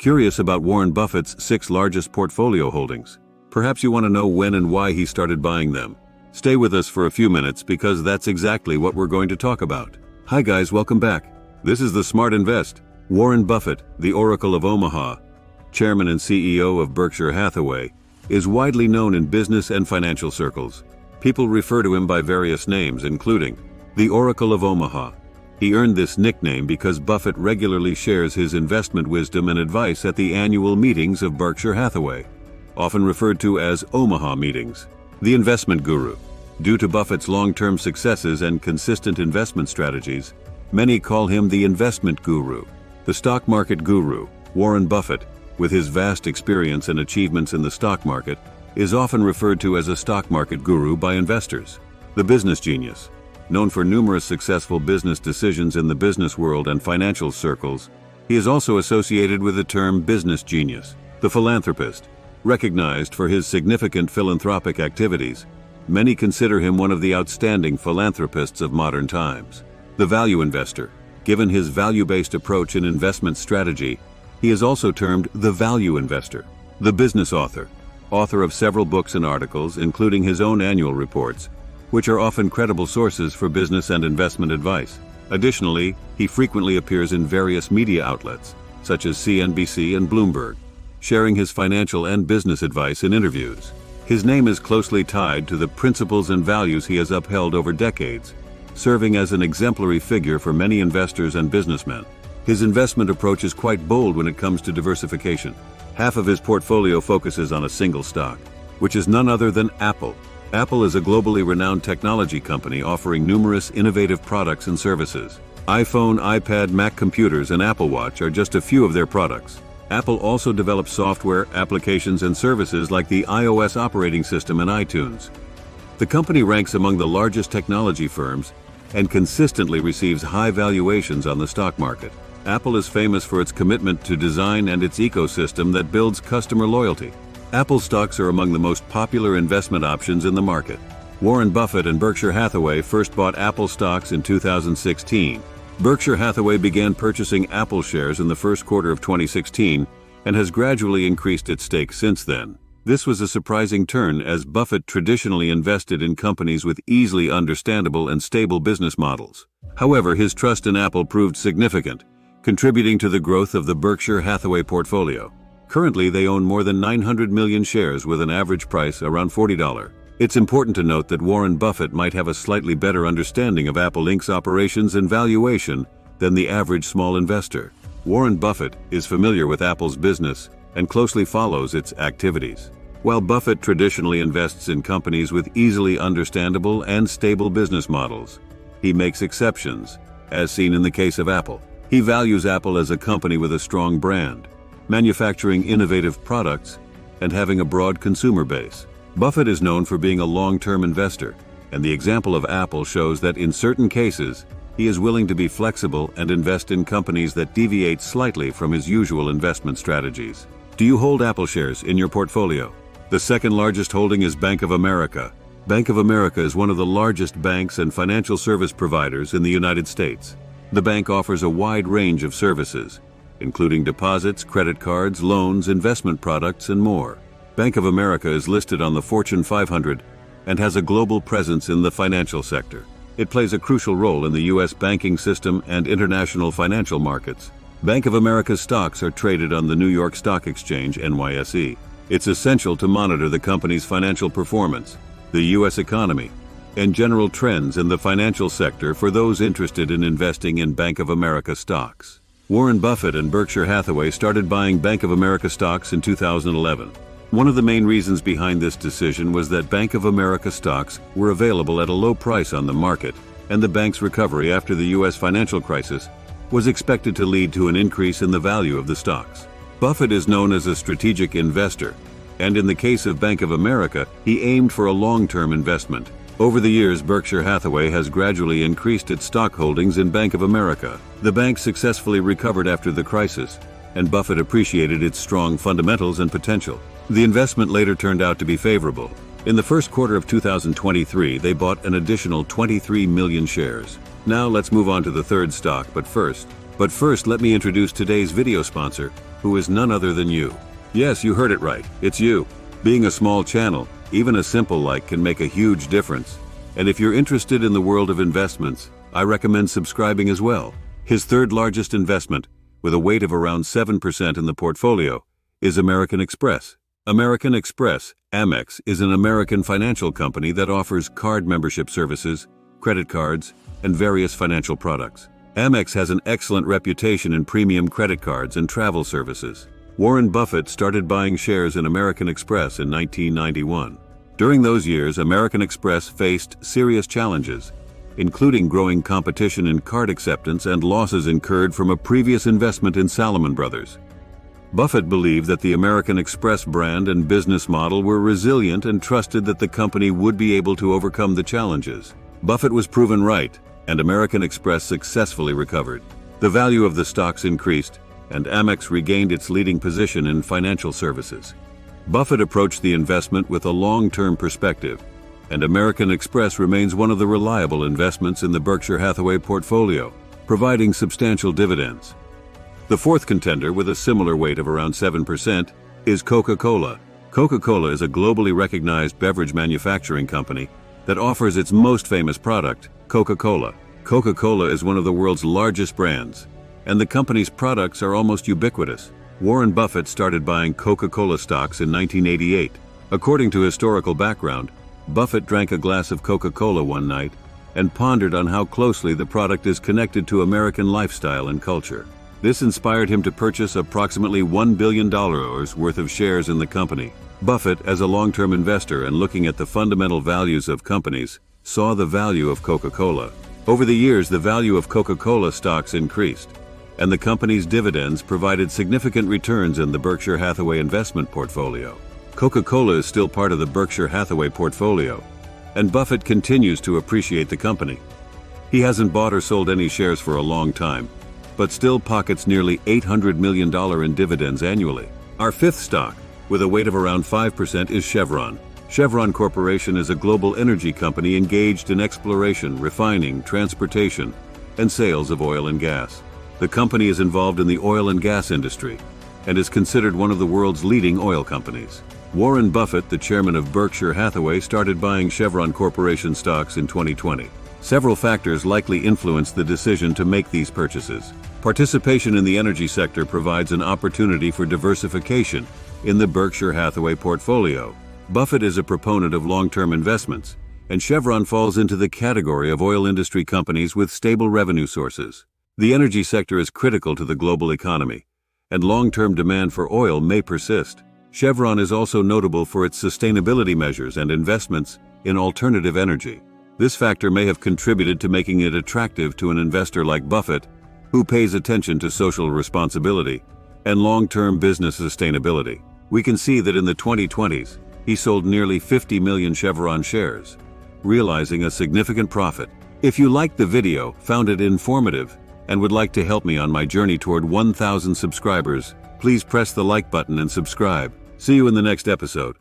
Curious about Warren Buffett's 6 largest portfolio holdings? Perhaps you want to know when and why he started buying them. Stay with us for a few minutes because that's exactly what we're going to talk about. Hi guys, welcome back. This is The Smart Invest. Warren Buffett, the Oracle of Omaha, chairman and CEO of Berkshire Hathaway, is widely known in business and financial circles. People refer to him by various names, including the Oracle of Omaha. He earned this nickname because Buffett regularly shares his investment wisdom and advice at the annual meetings of Berkshire Hathaway, often referred to as Omaha meetings. The investment guru. Due to Buffett's long-term successes and consistent investment strategies, many call him the investment guru. The stock market guru, Warren Buffett, with his vast experience and achievements in the stock market, is often referred to as a stock market guru by investors. The business genius. Known for numerous successful business decisions in the business world and financial circles, he is also associated with the term business genius. The philanthropist. Recognized for his significant philanthropic activities, many consider him one of the outstanding philanthropists of modern times. The value investor. Given his value-based approach in investment strategy, he is also termed the value investor. The business author. Author of several books and articles, including his own annual reports, which are often credible sources for business and investment advice. Additionally, he frequently appears in various media outlets, such as CNBC and Bloomberg, sharing his financial and business advice in interviews. His name is closely tied to the principles and values he has upheld over decades, serving as an exemplary figure for many investors and businessmen. His investment approach is quite bold when it comes to diversification. Half of his portfolio focuses on a single stock, which is none other than Apple. Apple is a globally renowned technology company offering numerous innovative products and services. iPhone, iPad, Mac computers, and Apple Watch are just a few of their products. Apple also develops software, applications, and services like the iOS operating system and iTunes. The company ranks among the largest technology firms and consistently receives high valuations on the stock market. Apple is famous for its commitment to design and its ecosystem that builds customer loyalty. Apple stocks are among the most popular investment options in the market. Warren Buffett and Berkshire Hathaway first bought Apple stocks in 2016. Berkshire Hathaway began purchasing Apple shares in the first quarter of 2016 and has gradually increased its stake since then. This was a surprising turn as Buffett traditionally invested in companies with easily understandable and stable business models. However, his trust in Apple proved significant, contributing to the growth of the Berkshire Hathaway portfolio. Currently, they own more than 900 million shares with an average price around $40. It's important to note that Warren Buffett might have a slightly better understanding of Apple Inc.'s operations and valuation than the average small investor. Warren Buffett is familiar with Apple's business and closely follows its activities. While Buffett traditionally invests in companies with easily understandable and stable business models, he makes exceptions, as seen in the case of Apple. He values Apple as a company with a strong brand, manufacturing innovative products, and having a broad consumer base. Buffett is known for being a long-term investor, and the example of Apple shows that in certain cases, he is willing to be flexible and invest in companies that deviate slightly from his usual investment strategies. Do you hold Apple shares in your portfolio? The second largest holding is Bank of America. Bank of America is one of the largest banks and financial service providers in the United States. The bank offers a wide range of services, including deposits, credit cards, loans, investment products, and more. Bank of America is listed on the Fortune 500 and has a global presence in the financial sector. It plays a crucial role in the U.S. banking system and international financial markets. Bank of America's stocks are traded on the New York Stock Exchange, NYSE. It's essential to monitor the company's financial performance, the U.S. economy, and general trends in the financial sector for those interested in investing in Bank of America stocks. Warren Buffett and Berkshire Hathaway started buying Bank of America stocks in 2011. One of the main reasons behind this decision was that Bank of America stocks were available at a low price on the market, and the bank's recovery after the U.S. financial crisis was expected to lead to an increase in the value of the stocks. Buffett is known as a strategic investor, and in the case of Bank of America, he aimed for a long-term investment. Over the years, Berkshire Hathaway has gradually increased its stock holdings in Bank of America. The bank successfully recovered after the crisis, and Buffett appreciated its strong fundamentals and potential. The investment later turned out to be favorable. In the first quarter of 2023, they bought an additional 23 million shares. Now let's move on to the third stock, but first, let me introduce today's video sponsor, who is none other than you. Yes, you heard it right, it's you. Being a small channel, even a simple like can make a huge difference. And if you're interested in the world of investments, I recommend subscribing as well. His third largest investment, with a weight of around 7% in the portfolio, is American Express. American Express, Amex, is an American financial company that offers card membership services, credit cards, and various financial products. Amex has an excellent reputation in premium credit cards and travel services. Warren Buffett started buying shares in American Express in 1991. During those years, American Express faced serious challenges, including growing competition in card acceptance and losses incurred from a previous investment in Salomon Brothers. Buffett believed that the American Express brand and business model were resilient and trusted that the company would be able to overcome the challenges. Buffett was proven right, and American Express successfully recovered. The value of the stocks increased, and Amex regained its leading position in financial services. Buffett approached the investment with a long-term perspective, and American Express remains one of the reliable investments in the Berkshire Hathaway portfolio, providing substantial dividends. The fourth contender, with a similar weight of around 7%, is Coca-Cola. Coca-Cola is a globally recognized beverage manufacturing company that offers its most famous product, Coca-Cola. Coca-Cola is one of the world's largest brands, and the company's products are almost ubiquitous. Warren Buffett started buying Coca-Cola stocks in 1988. According to historical background, Buffett drank a glass of Coca-Cola one night and pondered on how closely the product is connected to American lifestyle and culture. This inspired him to purchase approximately $1 billion worth of shares in the company. Buffett, as a long-term investor and looking at the fundamental values of companies, saw the value of Coca-Cola. Over the years, the value of Coca-Cola stocks increased, and the company's dividends provided significant returns in the Berkshire Hathaway investment portfolio. Coca-Cola is still part of the Berkshire Hathaway portfolio, and Buffett continues to appreciate the company. He hasn't bought or sold any shares for a long time, but still pockets nearly $800 million in dividends annually. Our fifth stock, with a weight of around 5%, is Chevron. Chevron Corporation is a global energy company engaged in exploration, refining, transportation, and sales of oil and gas. The company is involved in the oil and gas industry and is considered one of the world's leading oil companies. Warren Buffett, the chairman of Berkshire Hathaway, started buying Chevron Corporation stocks in 2020. Several factors likely influenced the decision to make these purchases. Participation in the energy sector provides an opportunity for diversification in the Berkshire Hathaway portfolio. Buffett is a proponent of long-term investments, and Chevron falls into the category of oil industry companies with stable revenue sources. The energy sector is critical to the global economy, and long-term demand for oil may persist. Chevron is also notable for its sustainability measures and investments in alternative energy. This factor may have contributed to making it attractive to an investor like Buffett, who pays attention to social responsibility and long-term business sustainability. We can see that in the 2020s, he sold nearly 50 million Chevron shares, realizing a significant profit. If you liked the video, found it informative, and would like to help me on my journey toward 1,000 subscribers, please press the like button and subscribe. See you in the next episode.